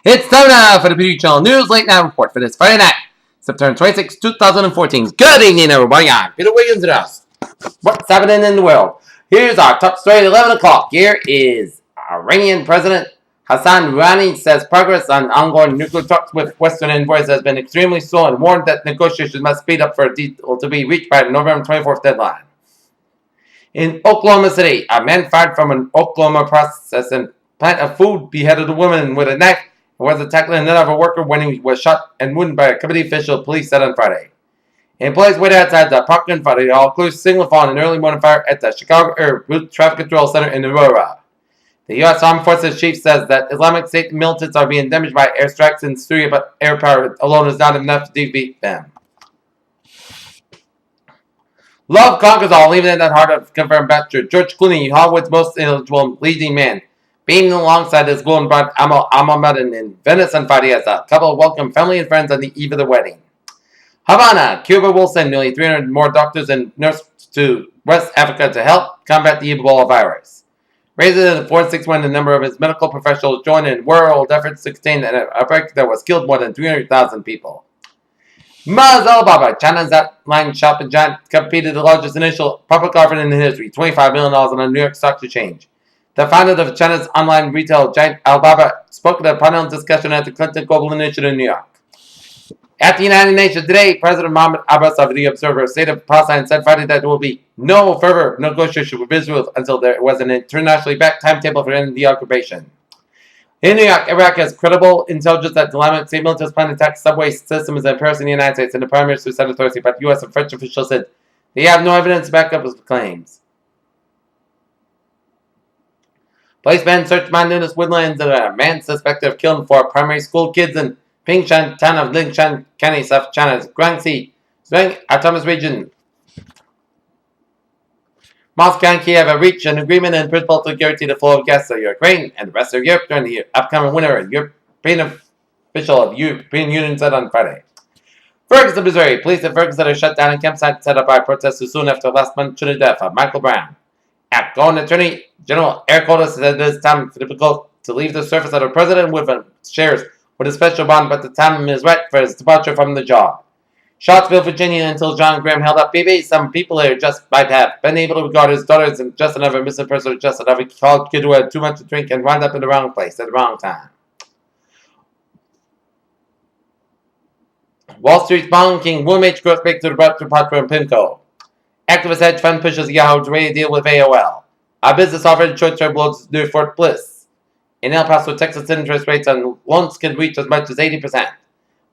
It's time now for the Beauty Channel News Late Night Report for this Friday night, September 26, 2014. Good evening, everybody. I'm Peter Williams and us. What's happening in the world? Here's our top story at 11 o'clock. Here is Iranian President Hassan Rouhani says progress on ongoing nuclear talks with Western envoys has been extremely slow and warned that negotiations must speed up for a deal to be reached by the November 24th deadline. In Oklahoma City, a man fired from an Oklahoma processing plant of food beheaded a woman with a knife and was attacking another worker when he was shot and wounded by a company official, police said on Friday. Employees waited outside the parking for the all-inclusive signal on an early morning fire at the Chicago Air Route Traffic Control Center in Aurora. The U.S. Armed Forces chief says that Islamic State militants are being damaged by airstrikes in Syria, but air power alone is not enough to defeat them. Love conquers all, even in that heart of confirmed bachelor. George Clooney, Hollywood's most eligible leading man, being alongside his golden bride Amal Ahmadin in Venice on Friday as a couple welcomed family and friends on the eve of the wedding. Havana, Cuba will send nearly 300 more doctors and nurses to West Africa to help combat the Ebola virus. Raising the 461 the number of his medical professionals joined in world efforts to contain an outbreak that was killed more than 300,000 people. Maz Alibaba, China's online shopping giant, completed the largest initial public offering in history, $25 million on the New York Stock Exchange. The founder of China's online retail giant Alibaba spoke at a panel discussion at the Clinton Global Initiative in New York. At the United Nations today, President Mahmoud Abbas of the Observer State of Palestine said Friday that there will be no further negotiation with Israel until there was an internationally backed timetable for ending the occupation. In New York, Iraq has credible intelligence that the Islamic State militants plan to attack subway systems in Paris and the United States, and the Prime Minister said Thursday, but U.S. and French officials said they have no evidence to back up his claims. Policemen searched Mountainous Woodlands and a man suspected of killing four primary school kids in Pingshan town of Lingshan County, South China's Guangxi, Zhuang Autonomous Region. Moscow and Kiev have reached an agreement in principle to guarantee the flow of gas to Ukraine and the rest of Europe during the upcoming winter, a European official of the European Union said on Friday. Ferguson, Missouri. Police in Ferguson have shut down a campsite set up by protesters soon after last month's shooting death of Michael Brown. Outgoing Attorney General Eric Holder said it is time for difficult to leave the surface of the president with shares with a special bond, but the time is right for his departure from the job. Charlottesville, Virginia, until John Graham held up baby, some people here just might have been able to regard his daughter as just another missing person or just another college kid who had too much to drink and wound up in the wrong place at the wrong time. Wall Street's bond king William H. Gross breaks to the rep report from PIMCO. Activist hedge fund pushes Yahoo to ready to deal with AOL. Our business offered short-term loans near Fort Bliss. In El Paso, Texas, interest rates on loans can reach as much as 80%.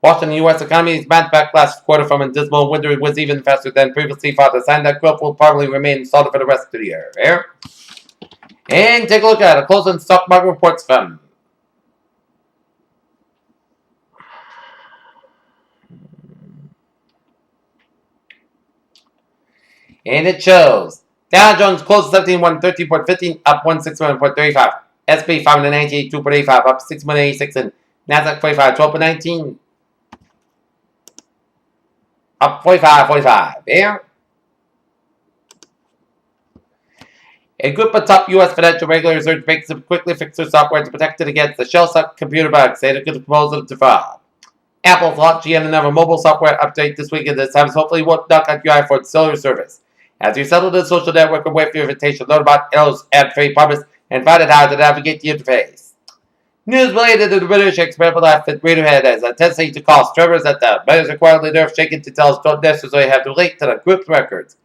Washington, U.S. economy's bounced back last quarter from a dismal winter was even faster than previously thought. A sign that growth will probably remain solid for the rest of the year. And take a look at a closing stock market reports from. And it shows Dow Jones closed 17,113.15, up 161.35. SP 598, 2.85, up 6.86, and Nasdaq 45, 12.19, up 45.45. There. A group of top U.S. financial regulators urged banks to quickly fix their software to protect it against the shell-sucked computer bugs. They had a good proposal to file. Apple's launched yet another mobile software update this week, and this time hopefully won't knock out UI for its cellular service. As we settle the social network and wait for your invitation, learn about Arrow's ad-free promise and find out how to navigate the interface. News related to the British experimental life at Radiohead as a tendency to cause tremors at the players are quietly nerve-shaken details don't necessarily have to relate to the group's records.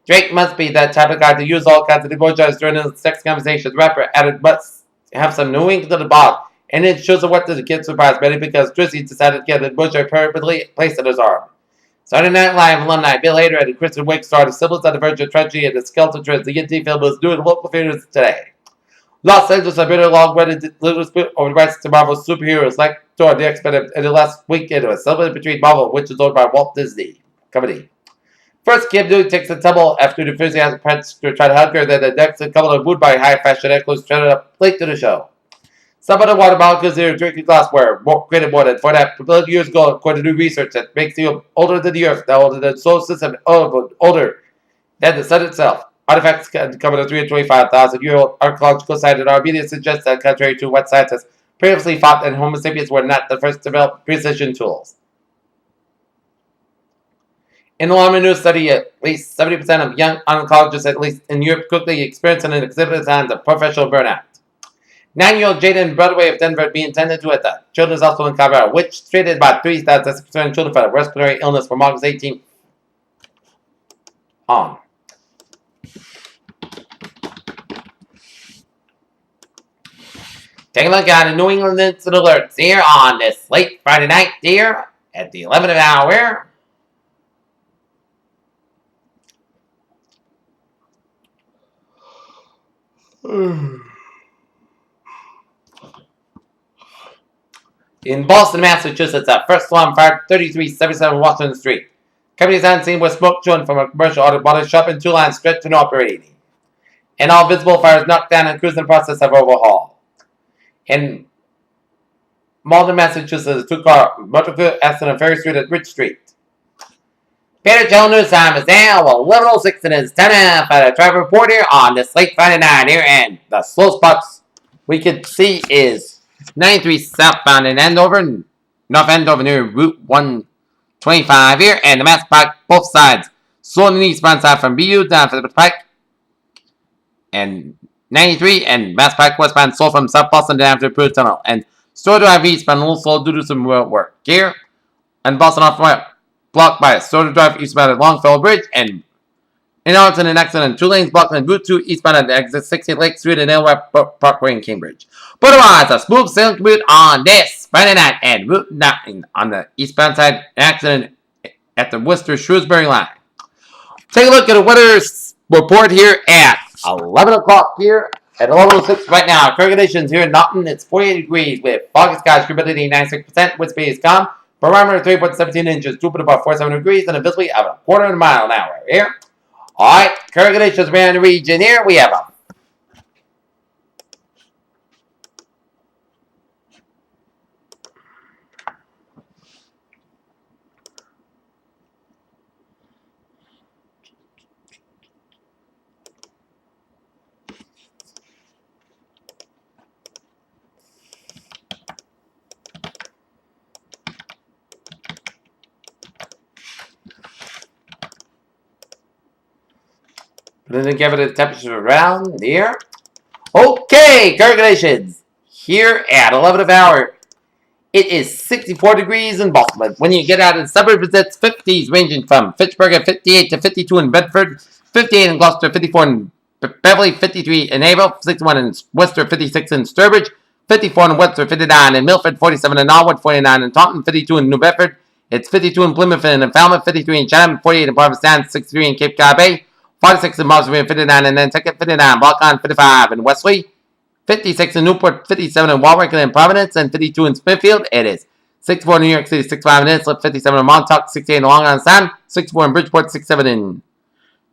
Drake must be that type of guy to use all kinds of emojis during his sex conversation. The rapper added must have some New England to the bottom, and it shows what the kid surprised many because Drizzy decided to get an emoji permanently placed in his arm. Saturday Night Live alumni Bill Hader and Kristen Wiig starred as siblings on the verge of tragedy and the skeleton twins. The E.T. film was new in local theaters today. Los Angeles have been a long-running little dispute over the rights to Marvel's superheroes like Thor the X-Men in the last weekend. It was celebrated between Marvel, which is owned by Walt Disney Company. First, Kim Newton takes the tumble after the enthusiasm pranks to try to hug her. Then the next, a couple of moved by high-fashion necklaces trended up late to the show. Some of the water molecules in drinking glassware created more than 4.5 years ago, according to new research that makes you older than the Earth, older than the solar system, older than the sun itself. Artifacts come at a 325,000-year-old archaeological site in Armenia suggests that, contrary to what scientists previously thought that Homo sapiens were not the first to develop precision tools. In the alarming new study, at least 70% of young oncologists, at least in Europe, quickly experienced and exhibited signs of professional burnout. 9-year-old Jaden Broadway of Denver being tended to at the Children's Hospital in Colorado, which treated about 3,600 children for respiratory illness from August 18th on. Take a look at the New England Instant Alerts here on this late Friday night here at the 11th hour. In Boston, Massachusetts, at first alarm fired 3377 Washington Street. Companies on scene with smoke showing from a commercial auto body shop and 2 lines stretched and operating. And all visible fires knocked down and crews in the process of overhaul. In Malden, Massachusetts, a 2-car motor accident on Ferry Street at Bridge Street. Peter Joe News Time is now 11:06 and it's 10 at a traffic report here on this late Friday night here, and the slow spots we can see is 93 southbound in Andover, North Andover near Route 125 here, and the Mass Pike both sides. Slow on the eastbound side from BU down to the Pike, and 93 and Mass Pike westbound slow from South Boston down to the Pruitt Tunnel, and Store Drive eastbound a little slow due to some road work here, and Boston off right. Blocked by Soda Drive eastbound at Longfellow Bridge, and in Arlington, an accident. 2 lanes blocked on Route 2 eastbound at exit 60 Lake Street and Aylward Parkway in Cambridge. But otherwise, a smooth sailing commute on this Friday night and Route 9 on the eastbound side. An accident at the Worcester-Shrewsbury line. Take a look at the weather report here at 11 o'clock here at 11:06 right now. Current conditions here in Naughton, it's 48 degrees with foggy skies, humidity 96%, wind speed is calm. Barometer 3.17 inches, drooping about 47 degrees, and a visibility of a quarter of a mile an hour here. Alright, current conditions around the region here. We have a Then give it a temperature around here. Okay, current conditions here at 11 of hour. It is 64 degrees in Baltimore. When you get out of the suburbs, it's 50s ranging from Fitchburg at 58 to 52 in Bedford, 58 in Gloucester, 54 in Beverly, 53 in Haverhill, 61 in Worcester, 56 in Sturbridge, 54 in Webster, 59 in Milford, 47 in Norwood, 49 in Taunton, 52 in New Bedford. It's 52 in Plymouth and in Falmouth, 53 in Chatham, 48 in Provincetown, 63 in Cape Cod Bay, 46 in Marshallville, 59 in Nantucket, 59 in Balkan, 55 in Wesley, 56 in Newport, 57 in Warwick and in Providence, and 52 in Smithfield. It is 64 in New York City, 65 in Islip, 57 in Montauk, 68 in Long Island Sound, 64 in Bridgeport, 67 in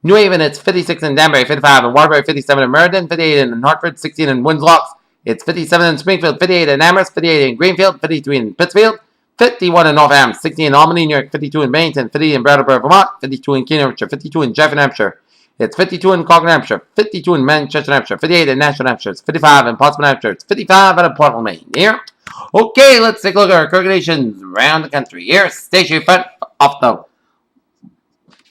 New Haven. It's 56 in Danbury, 55 in Waterbury, 57 in Meriden, 58 in Hartford, 16 in Winslow. It's 57 in Springfield, 58 in Amherst, 58 in Greenfield, 53 in Pittsfield, 51 in Northam, 60 in Albany, New York, 52 in Bennington, 50 in Brattleboro, Vermont, 52 in Keene, Hampshire, 52 in Jefferson, Hampshire. It's 52 in Concord, Hampshire, 52 in Manchester, Hampshire, 58 in Nashville, Hampshire, it's 55 in Portsmouth, Hampshire, it's 55 out of Portland, Maine. Here. Okay, let's take a look at our conditions around the country. Here, station front off the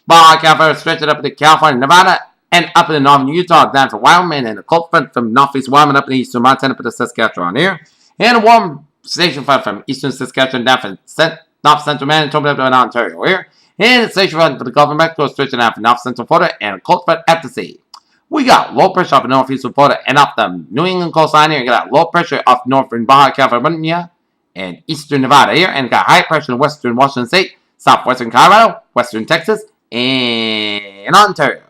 Baja California, stretching up into California, Nevada, and up in northern Utah, down to Wyoming, and a cold front from northeast Wyoming up in eastern Montana, up to Saskatchewan here. And a warm station front from eastern Saskatchewan down from north central Manitoba up to Ontario here. And a station front for the Gulf of Mexico, stretching out from north central Florida, and a cold front at the sea. We got low pressure off of northeastern Florida and off the New England coastline here. We got low pressure off northern Baja California and eastern Nevada here. And got high pressure in western Washington State, southwestern Colorado, western Texas, and Ontario.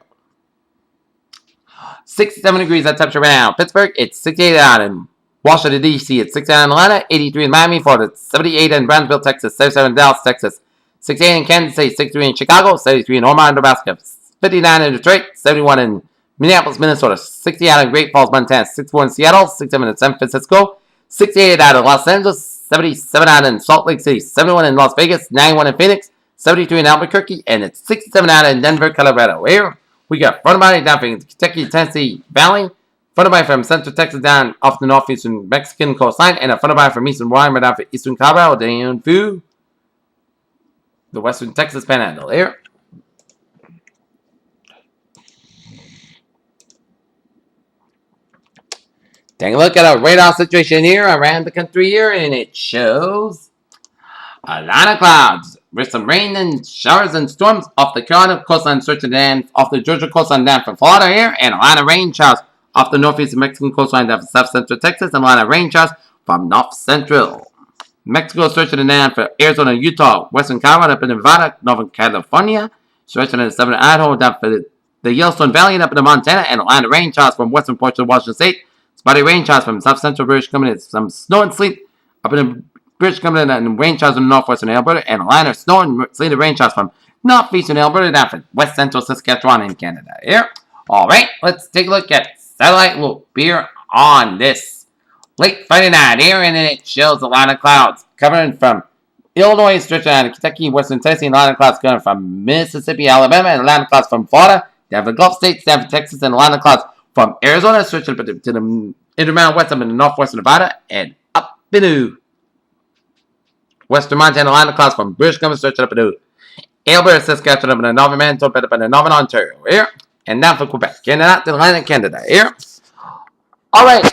67 degrees at temperature right now. Pittsburgh, it's 68 out in Washington, D.C. It's 69 in Atlanta, 83 in Miami, Florida, 78 in Brownsville, Texas, 77 in Dallas, Texas, 68 in Kansas City, 63 in Chicago, 73 in Omaha, Nebraska, 59 in Detroit, 71 in Minneapolis, Minnesota, 60 out in Great Falls, Montana, 64 in Seattle, 67 in San Francisco, 68 out of Los Angeles, 77 out in Salt Lake City, 71 in Las Vegas, 91 in Phoenix, 73 in Albuquerque, and it's 67 out in Denver, Colorado. Here we got front body down from Kentucky, Tennessee Valley, Followed from central Texas down off the northeastern Mexican coastline, and a followed from eastern Wyoming down for eastern Colorado down through the western Texas Panhandle. Here. Take a look at our radar situation here around the country here, and it shows a lot of clouds with some rain and showers and storms off the Carolina coastline, stretching down off the Georgia coastline down from Florida here, and a lot of rain showers off the northeastern Mexican coastline down from south central Texas, and a lot of rain showers from north central Mexico, stretching down for Arizona, Utah, western Colorado, up in Nevada, northern California, stretching in southern Idaho, down for the Yellowstone Valley, and up into Montana, and a lot of rain showers from western portion of Washington State. Spotty rain showers from south central British Columbia, some snow and sleet up in British Columbia, and rain showers in northwestern Alberta, and a line of snow and sleet rain showers from northeastern Alberta down from west central Saskatchewan in Canada. Here, all right, let's take a look at satellite loop here on this late Friday night here, and it shows a line of clouds covering from Illinois, stretching out of Kentucky, western Tennessee, and a line of clouds coming from Mississippi, Alabama, and a line of clouds from Florida, down from the Gulf States, down from Texas, and a line of clouds from Arizona, stretching up to the Intermountain West, up in the northwestern Nevada, and up into western Montana, line of clouds from British Columbia, stretching up into Alberta, Saskatchewan, up in the northern Manitoba, up in the northern Ontario, here, and down from Quebec, Canada, to Atlantic Canada, here. All right.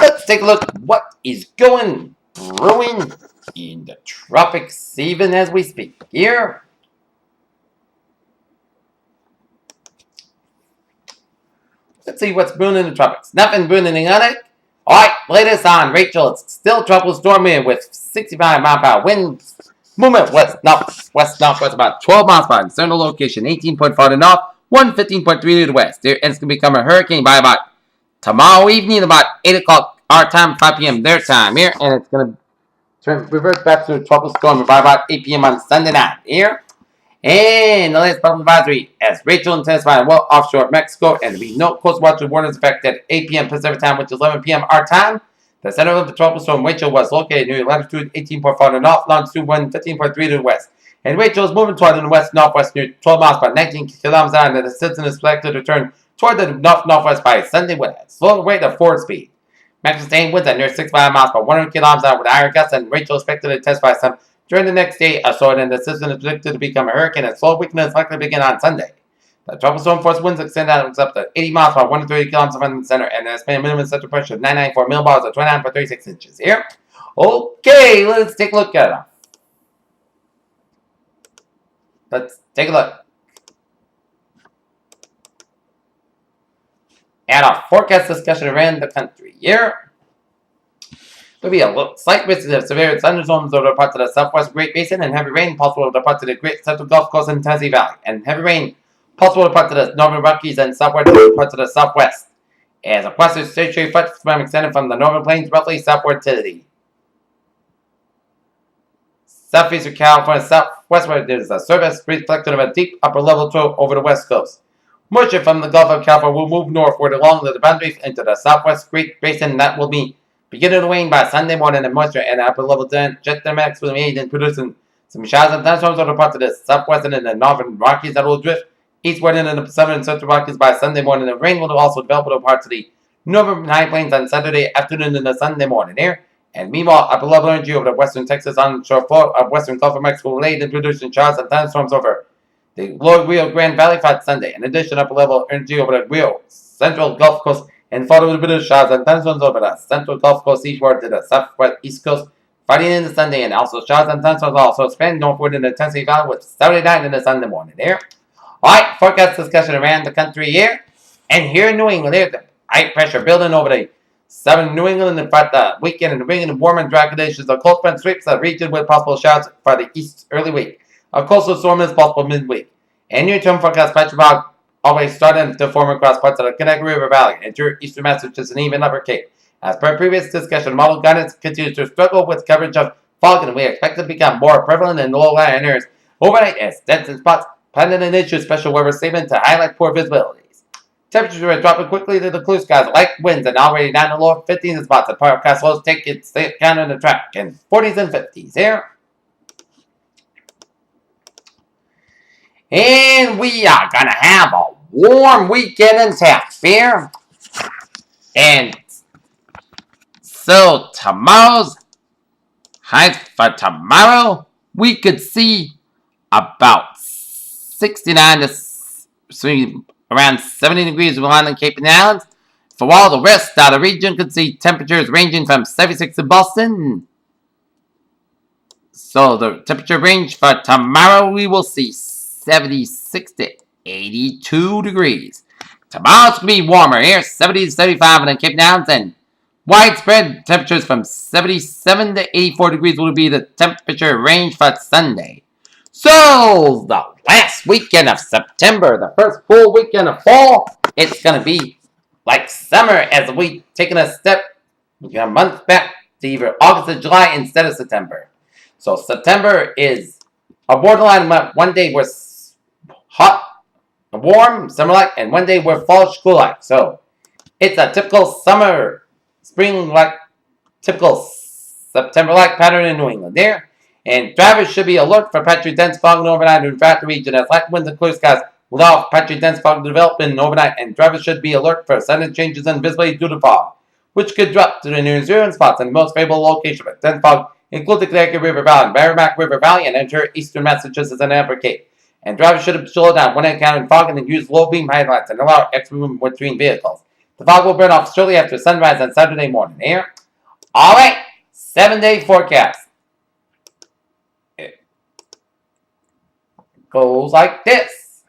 Let's take a look at what is brewing in the tropics even as we speak, here. Let's see what's brewing in the tropics. Nothing brewing in the Atlantic. Alright, latest on Rachel. It's still tropical stormy with 65 mile per hour winds. Movement west northwest about 12 miles per hour. Central location 18.4 to north, 115.3 to the west. And it's going to become a hurricane by about tomorrow evening, about 8 o'clock our time, 5 p.m. their time here. And it's going to revert back to a tropical storm by about 8 p.m. on Sunday night here. And the latest public advisory as Rachel intensified well offshore Mexico, and there be no coast watch warnings affected at 8 p.m. Pacific time, which is 11 p.m. our time. The center of the tropical storm Rachel was located near latitude 18.4 to the north, longitude 15.3 to the west. And Rachel is moving toward the west-northwest near 12 miles per 19 kilometers an hour, and the system is expected to return toward the north-northwest by Sunday with a slow rate of forward speed. Maximum sustained winds at near 65 miles per 100 kilometers an hour with higher gusts, and Rachel is expected to intensify some during the next day or so, and the system is predicted to become a hurricane, and slow weakness likely to begin on Sunday. The tropical storm force winds extend out up to 80 miles per 130 kilometers from the center, and the estimated minimum central pressure of 994 millibars or 29.36 inches here. Okay, let's take a look at it. Let's take a look at our forecast discussion around the country here. There'll be a slight risk of severe thunderstorms over parts of the southwest Great Basin, and heavy rain possible over parts of the Great Central Gulf Coast and Tennessee Valley, and heavy rain possible over parts of the northern Rockies and southwest parts of the southwest. As a western stationary front system extended from the northern plains roughly southward to the southeastern California, southwestward. There's a surface reflected of a deep upper level trough over the west coast. Moisture from the Gulf of California will move northward along the boundaries into the southwest Great Basin. That will be beginning to wane by Sunday morning, and moisture and upper level jet dynamics will be made in producing some showers and thunderstorms over parts of the southwestern and the northern Rockies that will drift eastward into the southern and central Rockies by Sunday morning. The rain will also develop over parts of the northern high plains on Saturday afternoon and the Sunday morning here. And meanwhile, upper level energy over the western Texas onshore floor of western Gulf of Mexico will aid in producing showers and thunderstorms over the lower Rio Grande Valley for Sunday. In addition, upper level energy over the Rio Central Gulf Coast and followed with a bit of showers and thunderstorms over the central Gulf Coast eastward to the southwest East Coast Friday into Sunday, and also showers and thunderstorms also expand northward in the Tennessee Valley with Saturday night and the Sunday morning here. Alright, forecast discussion around the country here. And here in New England, there's the high pressure building over the southern New England in fact the weekend, and bringing warm and dry conditions. A cold front sweeps the region with possible showers for the east early week. A coastal storm is possible midweek. And near-term forecast patch fog always starting to form across parts of the Connecticut River Valley and through eastern Massachusetts and even Upper Cape. As per previous discussion, model guidance continues to struggle with coverage of fog, and we expect it to become more prevalent in low-lying areas overnight as dense in spots. Planning an issue special weather statement to highlight poor visibilities. Temperatures are dropping quickly to the clear skies, light winds, and already down to low 50s in spots. The forecast lows take its count on the track in 40s and 50s here. And we are going to have a warm weekend in Tampa here. And so tomorrow's highs for tomorrow, we could see about 69 to around 70 degrees in London, Cape and Islands. For all the rest of the region, could see temperatures ranging from 76 in Boston. So the temperature range for tomorrow, we will see 76 to 82 degrees. Tomorrow's going to be warmer here, 70 to 75 in the Cape and Islands, and widespread temperatures from 77 to 84 degrees will be the temperature range for Sunday. So, the last weekend of September, the first full weekend of fall, it's going to be like summer as we taking a step a month back to either August or July instead of September. So, September is a borderline month. One day we're hot, warm, summer-like, and one day we're fall, school-like. So, it's a typical summer, spring-like, typical September-like pattern in New England there. And drivers should be alert for patchy dense fog and overnight in the region as light winds and clear skies will allow patchy dense fog to develop in overnight, and drivers should be alert for sudden changes in visibility due to fog, which could drop to the near zero spots in the most favorable location for dense fog include the Connecticut River Valley, Merrimack River Valley, and enter eastern Massachusetts and Upper Cape. And drivers should slow down when encountering fog and use low beam headlights and allow extra movement between vehicles. The fog will burn off shortly after sunrise on Saturday morning. Here, all right, 7-day forecast. Goes like this.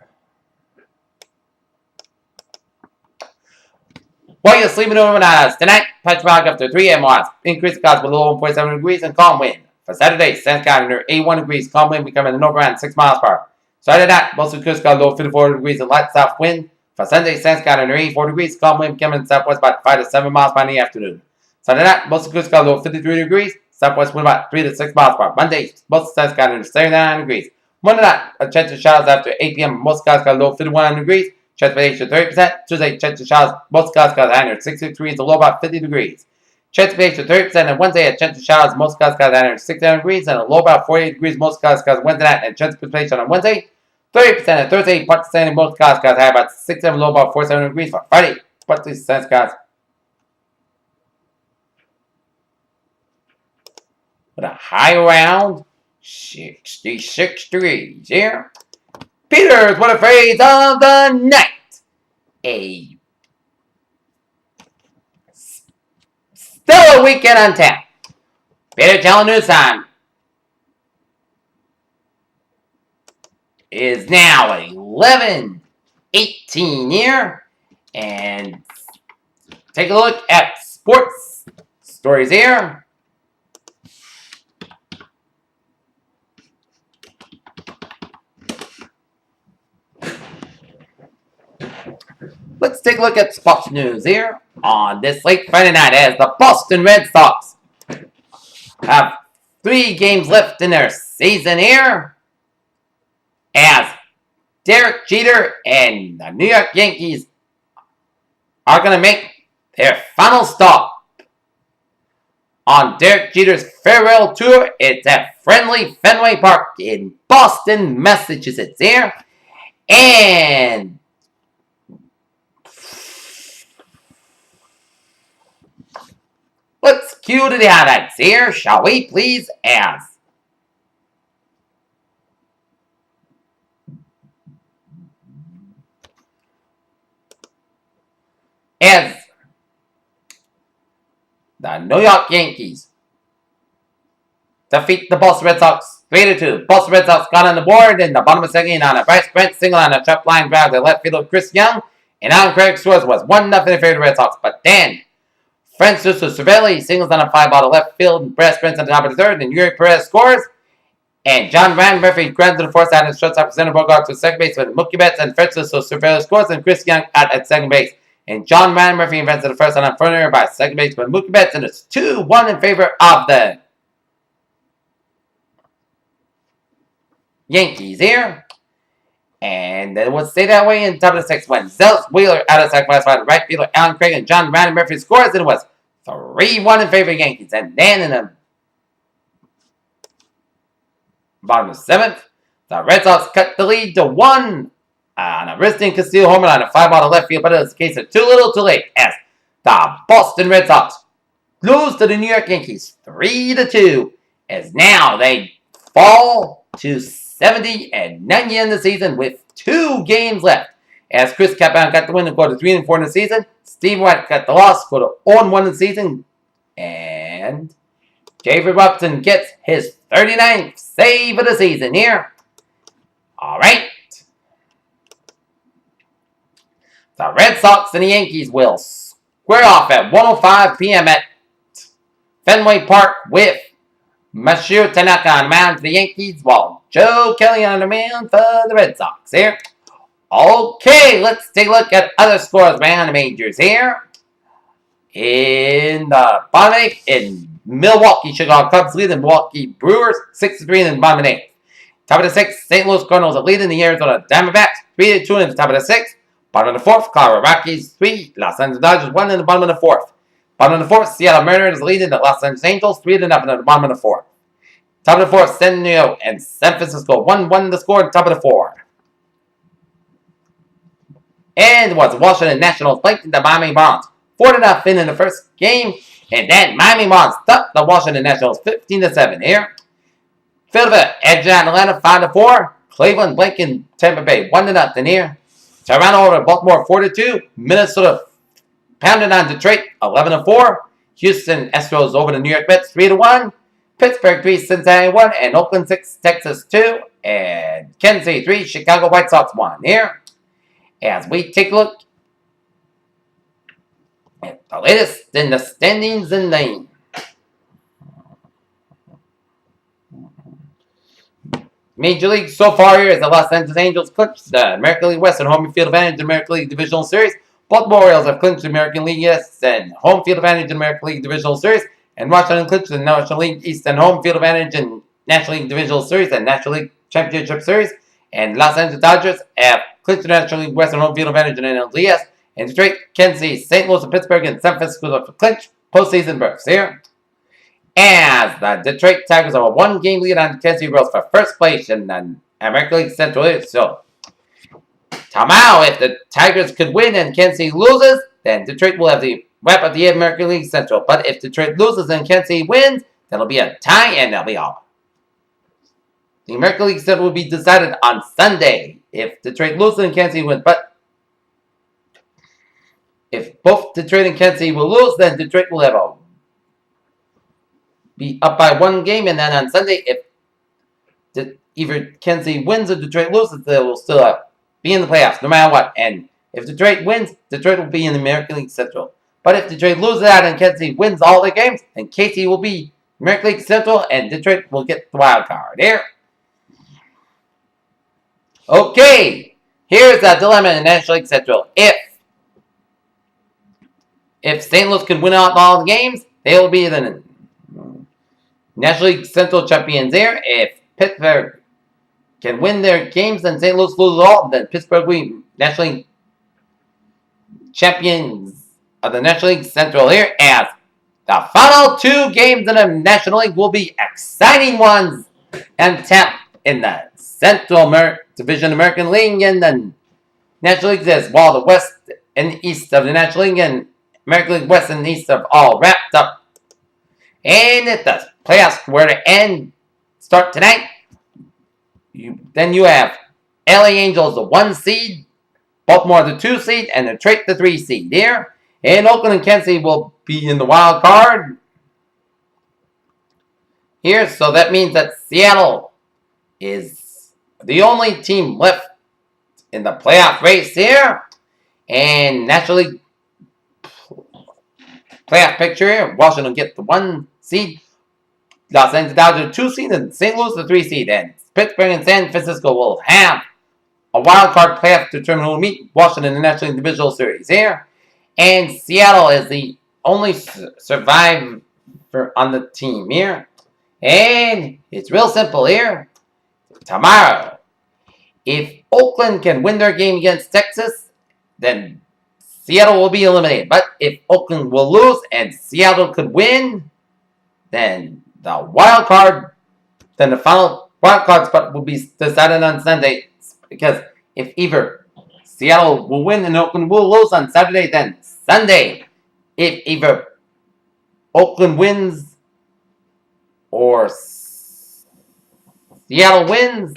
While you're sleeping overnight tonight, patch fog after 3 a.m. increased clouds with low 1.7 degrees and calm wind. For Saturday, sun sky under 81 degrees, calm wind becoming an overhand 6 miles per hour. Saturday night, mostly clear sky low 54 degrees and light south wind. For Sunday, sun sky under 84 degrees, calm wind becoming southwest about 5 to 7 miles per hour in the afternoon. Saturday night, mostly clear sky low 53 degrees, southwest wind about 3 to 6 miles per hour. Monday, mostly sun sky under 79 degrees. Monday night, a chance of showers after 8 p.m. Most skies got low 51 degrees. Chance of 30%. Tuesday, chance of showers. Most skies got high 60 degrees. The low about 50 degrees. Chance of 30%. And Wednesday, a chance of showers. Most skies got high 67 degrees. And a low about 48 degrees. Most skies got Wednesday night. And chance of precipitation on Wednesday, 30%. And Thursday, partly sunny. Most skies got high about 67. Low about 47 degrees. For Friday, partly sunny skies with a high around 66 degrees here. Peters, what a phrase of the night. A stellar weekend on tap. Peter Channel News Time is now 11:18 here. And take a look at sports stories here. Let's take a look at sports news here on this late Friday night as the Boston Red Sox have 3 games left in their season here as Derek Jeter and the New York Yankees are going to make their final stop on Derek Jeter's farewell tour. It's at Friendly Fenway Park in Boston, Massachusetts here. And let's cue to the highlights here, shall we please, as the New York Yankees defeat the Boston Red Sox 3-2. Boston Red Sox got on the board in the bottom of the second on a Bryce Brent single on a trap line drive to left fielder Chris Young, and Alan Craig Schwartz was 1-0 in favor of the Red Sox. But then Francisco Cervelli singles on a fly ball to left field. Bryce Brent's on the top of the third, and Yuri Perez scores. And John Ryan Murphy grounds to the fourth side and shortstop for Center Bogart to second base with Mookie Betts, and Francisco Cervelli scores, and Chris Young out at second base. And John Ryan Murphy advances to the first on front by second base with Mookie Betts, and it's 2-1 in favor of the Yankees here. And it will stay that way in top of the sixth when Zealous Wheeler out of second base by the right fielder Alan Craig, and John Ryan Murphy scores, and it was 3-1 in favor of the Yankees. And then in the bottom of the seventh, The Red Sox cut the lead to 1 on a Riston Castillo home run on a 5 out of left field, but it was a case of too little too late as the Boston Red Sox lose to the New York Yankees 3-2, as now they fall to 70 and 90 in the season with 2 games left. As Chris Capan got the win and go to 3-4 in the season, Steve White got the loss, go to 0-1 in the season, and David Robson gets his 39th save of the season here. All right. The Red Sox and the Yankees will square off at 1:05 p.m. at Fenway Park with Masahiro Tanaka on the mound for the Yankees, while Joe Kelly on the mound for the Red Sox here. Okay, let's take a look at other scores around the majors here. In the bottom 8, in Milwaukee, Chicago Cubs lead the Milwaukee Brewers 6-3 in the bottom 8. Top of the 6th, St. Louis Cardinals are leading the Arizona Diamondbacks 3-2 in the top of the 6th. Bottom of the 4th, Colorado Rockies 3, Los Angeles Dodgers 1 in the bottom of the 4th. Bottom of the 4th, Seattle Mariners leading the Los Angeles Angels 3-0 in the bottom of the 4th. Top of the 4th, San Diego and San Francisco 1-1 the score in top of the 4. And it was Washington Nationals playing the Miami Marlins 4-0 in the first game, and then Miami Marlins stuck the Washington Nationals 15-7 here. Philadelphia edged out Atlanta 5-4. Cleveland blanking Tampa Bay 1-0 here. Toronto over Baltimore 4-2. Minnesota pounded on Detroit 11-4. Houston Astros over the New York Mets 3-1. Pittsburgh 3, Cincinnati 1, and Oakland 6, Texas 2, and Kansas City 3, Chicago White Sox 1 here. As we take a look at the latest in the standings in the Major League so far here is the Los Angeles Angels clinched the American League West and home field advantage in the American League Divisional Series. Baltimore Orioles have clinched the American League East and home field advantage in the American League Divisional Series. And Washington clinched the National League East and home field advantage in National League Divisional Series and National League Championship Series. And Los Angeles Dodgers have clinched the National League West and home field advantage in NLDS. And Detroit, Kansas City, St. Louis, and Pittsburgh, and San Francisco have clinched postseason berths here. As the Detroit Tigers have a 1-game lead on the Kansas City Royals for first place in the American League Central. So, tomorrow, if the Tigers could win and Kansas City loses, then Detroit will have the wrap up the American League Central. But if Detroit loses and Kansas City wins, that'll be a tie and that'll be all. The American League Central will be decided on Sunday if Detroit loses and Kansas City wins. But if both Detroit and Kansas City will lose, then Detroit will have be up by 1 game, and then on Sunday, if either Kansas City wins or Detroit loses, they will still be in the playoffs no matter what. And if Detroit wins, Detroit will be in the American League Central. But if Detroit loses out and Kansas City wins all their games, then KC will be American League Central, and Detroit will get the wild card here. Okay, here's the dilemma in the National League Central. If St. Louis can win out all the games, they will be the National League Central champions there. If Pittsburgh can win their games and St. Louis loses all, then Pittsburgh will be National League champions of the National League Central here. As the final 2 games in the National League will be exciting ones and tap in the Central Division American League and the National League is while the West and East of the National League and American League West and East are all wrapped up. And if the playoffs were to start tonight, then you have LA Angels the 1 seed, Baltimore the 2 seed, and Detroit the 3 seed here. And Oakland and Kansas City will be in the wild card here. So that means that Seattle is the only team left in the playoff race here. And National League playoff picture here, Washington will get the 1 seed, Los Angeles Dodgers 2 seed, and St. Louis the 3 seed. And Pittsburgh and San Francisco will have a wild card playoff to determine who will meet Washington in the National League Divisional Series here. And Seattle is the only survivor on the team here. And it's real simple here. Tomorrow, if Oakland can win their game against Texas, then Seattle will be eliminated. But if Oakland will lose and Seattle could win, then the wild card, then the final wild card spot will be decided on Sunday because if either Seattle will win and Oakland will lose on Saturday, then Sunday, if either Oakland wins or Seattle wins,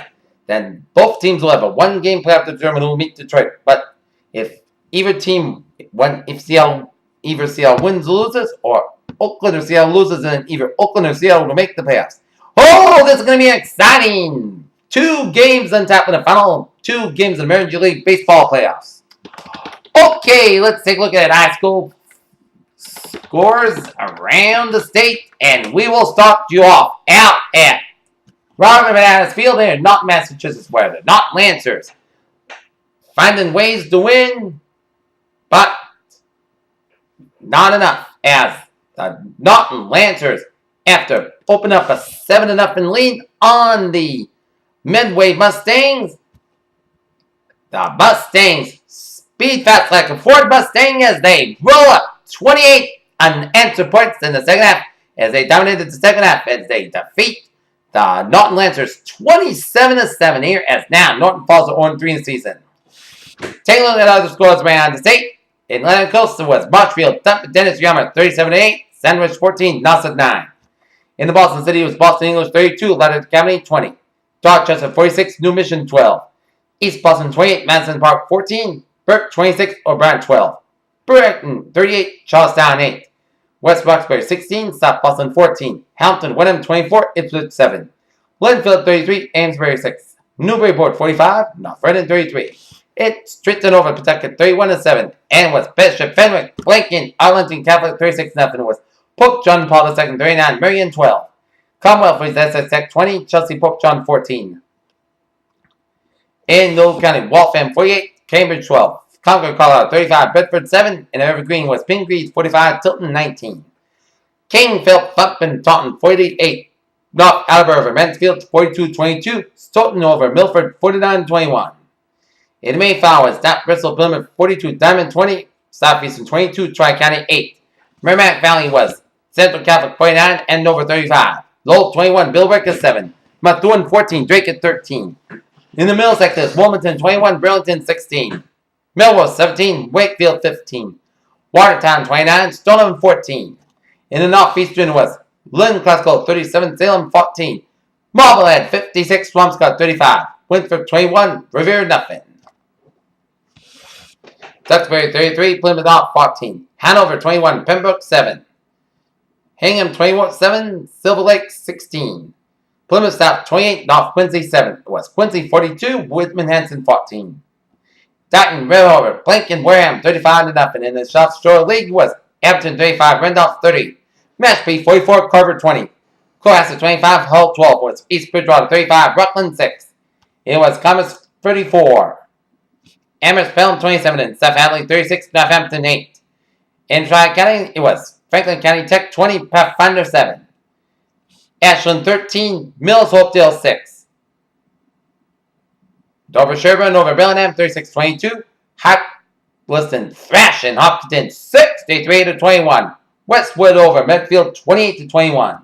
then both teams will have a one-game playoff to determine who will meet Detroit. But if either team, if Seattle wins or loses, or Oakland or Seattle loses, then either Oakland or Seattle will make the playoffs. Oh, this is going to be exciting! 2 games on top of the final 2 games in the Major League Baseball playoffs. Okay, let's take a look at high school scores around the state, and we will start you off out at Robert Bananas Field here in Norton, Massachusetts, where the Norton Lancers finding ways to win, but not enough, as the Norton Lancers, after opening up a 7-0 lead on the Midway Mustangs, the Mustangs speed fast like a Ford Mustang as they roll up 28 unanswered points in the second half, as they dominated the second half, as they defeat the Norton Lancers 27-7 here, as now Norton falls to 0-3 in the season. Take a look at other scores around the state. Atlantic Coast was Marshfield, Dennis Yama 37-8, Sandwich 14, Nauset 9. In the Boston City, it was Boston English 32, Leonard Academy 20. Dorchester 46, New Mission 12. East Boston 28, Madison Park 14. Burke 26, O'Brien 12. Brighton 38, Charlestown 8. West Roxbury 16, South Boston 14. Hampton Wenham 24, Ipswich 7. Linfield 33, Amesbury 6. Newburyport 45, North Reading 33. It's Trenton over Pawtucket 31-7. And was Bishop Fenwick, Blanking, Arlington Catholic 36-0. It was Pope John Paul II 39, Marion 12. Commonwealth was Essex Tech 20, Chelsea Pope John 14. In Noble County, Waltham 48, Cambridge 12. Concord, Colorado 35, Bedford 7, and Evergreen was Pingree 45, Tilton 19. King, Philip, Bumpin, Taunton 48, North Attleboro over Mansfield 42-22, Stoughton over Milford 49-21. In the Mayflower was South Bristol, Plymouth 42, Diamond 20, Southeastern 22, Tri-County 8. Merrimack Valley was Central Catholic 49, and Nova 35. Lowell 21, Billerica 7, Methuen 14, Drake at 13. In the middle sectors, Wilmington 21, Burlington 16. Melrose 17, Wakefield 15. Watertown 29, Stoneham 14. In the northeastern was Lynn Classical 37, Salem 14. Marblehead 56, Swampscott 35. Winthrop 21, Revere nothing. Duxbury 33, Plymouth Rock 14. Hanover 21, Pembroke 7. Hingham 21-7, Silver Lake 16. Plymouth South 28, North Quincy 7. It was Quincy 42, Whitman Hanson 14. Dayton, Red Harbor, Blanken, Wareham 35-0. In the South Shore League was Abington 35, Randolph 30. Mashpee 44, Carver 20. Cohasset 25, Hull 12. It was East Bridgewater 35, Rutland 6. It was Commerce 34. Amherst Pelham 27, and South Hadley 36, Northampton 8. In Tri-County, it was Franklin County Tech 20, Pathfinder 7. Ashland 13, Mills Hopedale 6. Dover Sherburne over Bellingham 36-22. Hot Wilson thrashing Hopkinton 63-21. Westwood over Medfield 28-21.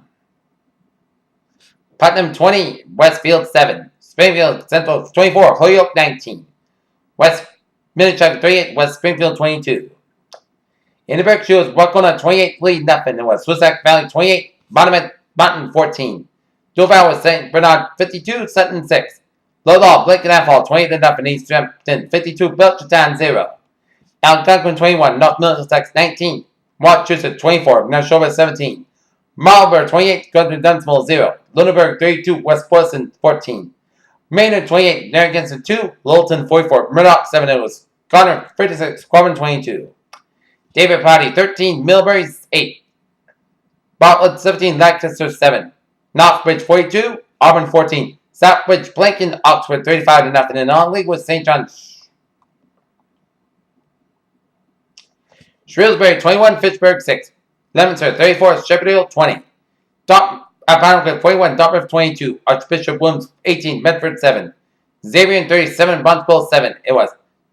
Putnam 20, Westfield 7. Springfield Central 24, Holyoke 19. West Minichog 38, West Springfield 22. In the Berkshire, it was Wacona 28, lead nothing. It was Swissack Valley 28, Mountain 14. Duval was St. Bernard 52, Sutton 6. Lowlaw, Blake and Athol 28-0. East Hampton 52, Belchertown 0. Algonquin 21, North Middlesex 19. Massachusetts 24, Nashoba 17. Marlborough 28, Guthrie Dunstable 0. Lunenburg 32, West Boylston 14. Maynard 28, Narragansett 2, Littleton 44, Murdoch 7, it was Connor 56, Corbin 22. David Potty 13, Millbury 8. Bartlett 17, Lancaster 7. Northbridge 42, Auburn 14. Southbridge, Blanken, Oxford 35-0. In all league was St. John's. Shrewsbury 21, Fitchburg 6. Leominster 34, Shepherdsville 20. Poundcliff 41, Dartmouth 22. Archbishop Williams 18, Medford 7. Xavier 37, Buntsville 7. It was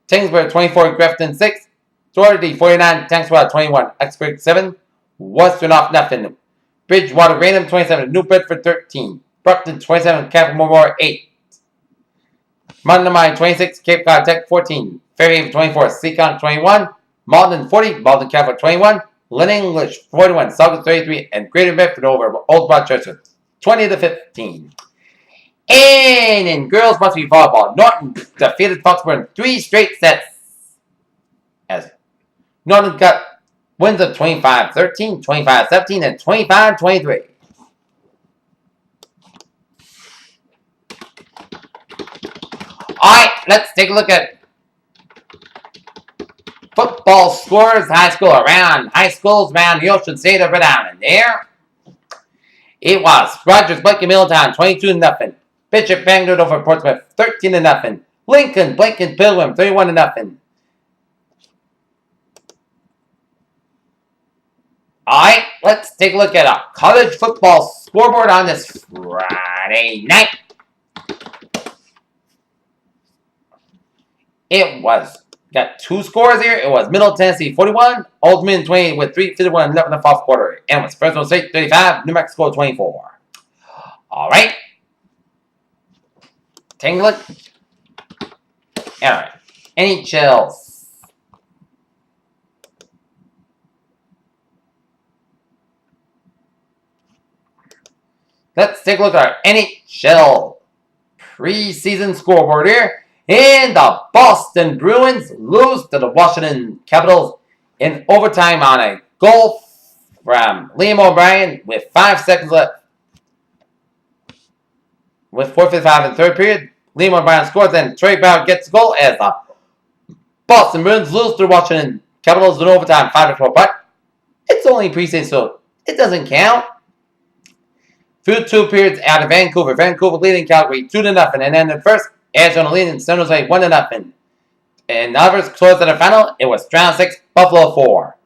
Tingsburg 24, Grafton 6. Doherty 49, Tanksville 21. Exburg 7. Western off nothing. Bridgewater Raynham 27, New Bedford 13. Brockton 27, Capital Memorial 8. Montgomery 26, Cape Cod Tech 14. Fairhaven 24, Seacon 21. Malden 40, Malden Catholic 21. Lynn English 41, Saugus 33, and Greater Bedford over Old Rochester 20-15. And in girls varsity volleyball, Norton defeated Foxborough in 3 straight sets. As Norton got wins of 25-13, 25-17, and 25-23. Alright, let's take a look at football scores. High schools around the ocean state of Rhode Island. There, it was Rogers Blanket Middletown 22-0. Bishop Vanguard over Portsmouth 13-0. Lincoln Blanket Pilgrim 31-0. Alright, let's take a look at a college football scoreboard on this Friday night. It was, got 2 scores here. It was Middle Tennessee 41, Old Dominion 20 with 3:51 left in the fourth quarter. And it was Fresno State 35, New Mexico 24. Alright. Take a look. Alright. NHLs. Let's take a look at our NHL preseason scoreboard here. And the Boston Bruins lose to the Washington Capitals in overtime on a goal from Liam O'Brien with 5 seconds left. With 4:55 in the third period, Liam O'Brien scores, and Trey Bauer gets the goal as the Boston Bruins lose to the Washington Capitals in overtime 5-4. But it's only preseason, so it doesn't count. Through 2 periods out of Vancouver. Vancouver leading Calgary 2-0, and then the first, Arizona leading San Jose 1-0. And the others closed to the final. It was Toronto 6, Buffalo 4.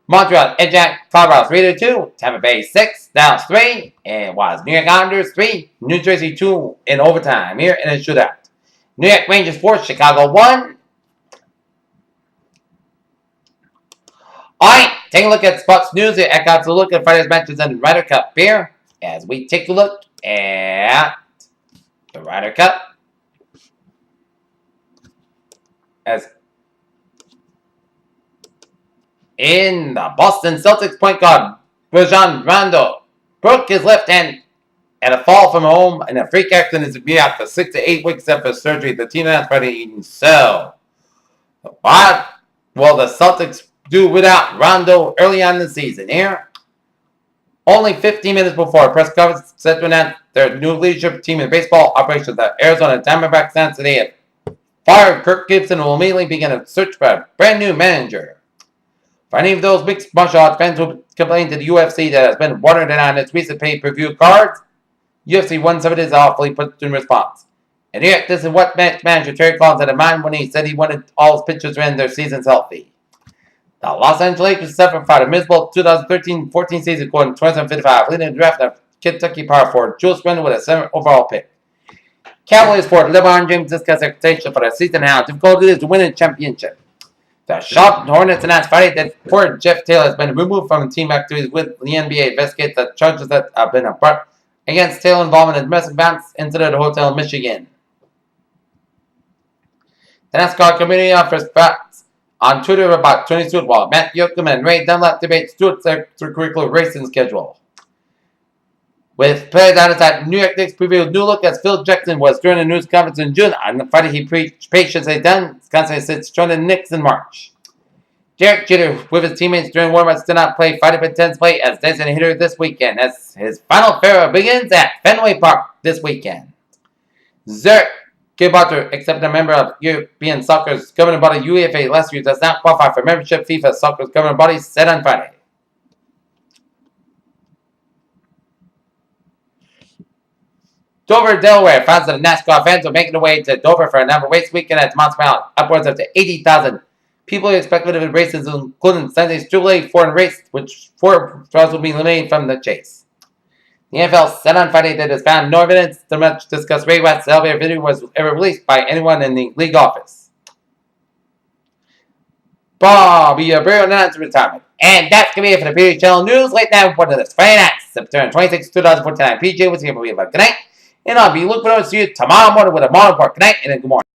Montreal edged out Colorado 3-2. Tampa Bay 6, Dallas 3. And it was New York Islanders 3, New Jersey 2 in overtime here in a shootout. New York Rangers 4, Chicago 1. Alright, take a look at Sports News here. I got to look at Friday's matches in the Ryder Cup here. As we take a look at the Ryder Cup. As in the Boston Celtics point guard, Rajon Rondo broke his left hand at a fall from home and a freak accident is to be out for 6 to 8 weeks after surgery. The team announced Friday. So, what will the Celtics do without Rondo early on in the season here? Only 15 minutes before a press conference set to announce their new leadership team in baseball operations, the Arizona Diamondbacks announced today fired Kirk Gibson and will immediately begin a search for a brand new manager. For any of those mixed martial arts fans who complain to the UFC that has been watered down its recent pay-per-view cards, UFC 170 is awfully put in response. And yet, this is what manager Terry Collins had in mind when he said he wanted all his pitchers to end their seasons healthy. The Los Angeles Lakers suffered from a miserable 2013-14 season, scoring 27-55, leading the draft of Kentucky power forward Julius Randle with a 7th overall pick. Cavaliers forward LeBron James discussed expectations for the season and how difficult it is to win a championship. The Charlotte Hornets announced Friday that forward Jeff Taylor has been removed from team activities with the NBA investigates the charges that have been brought against Taylor involvement in domestic violence incident at a hotel in Michigan. The NASCAR community offers facts on Twitter about Tony Stewart while Matt Yoakum and Ray Dunlap debate Stewart's extracurricular racing schedule. With players out of sight, New York Knicks previewed new look as Phil Jackson was during a news conference in June. On Friday, he preached patience had done. Wisconsin since joining the Knicks in March. Derek Jeter, with his teammates during warm-ups, did not play Friday but 10's play as designated hitter this weekend, as his final farewell begins at Fenway Park this weekend. Zerk Gibraltar, except a member of European Soccer's governing body UEFA last year, does not qualify for membership. FIFA Soccer's governing body said on Friday. Dover, Delaware, fans of the NASCAR fans are making their way to Dover for another race weekend at Mount Smile. Upwards of 80,000 people are expected to races, including Sunday's Jubilee 4 race, which 4 draws will be eliminated from the chase. The NFL said on Friday that it has found no evidence the much discussed Ray West's elevator video was ever released by anyone in the league office. Bobby Abreu announced retirement. And that's going to be it for the Beauty Channel News. Late night report of this Friday night. September 26, 2049. PJ was here. Good night. And I'll be looking forward to see you tomorrow morning with a morning report. Good night and good morning.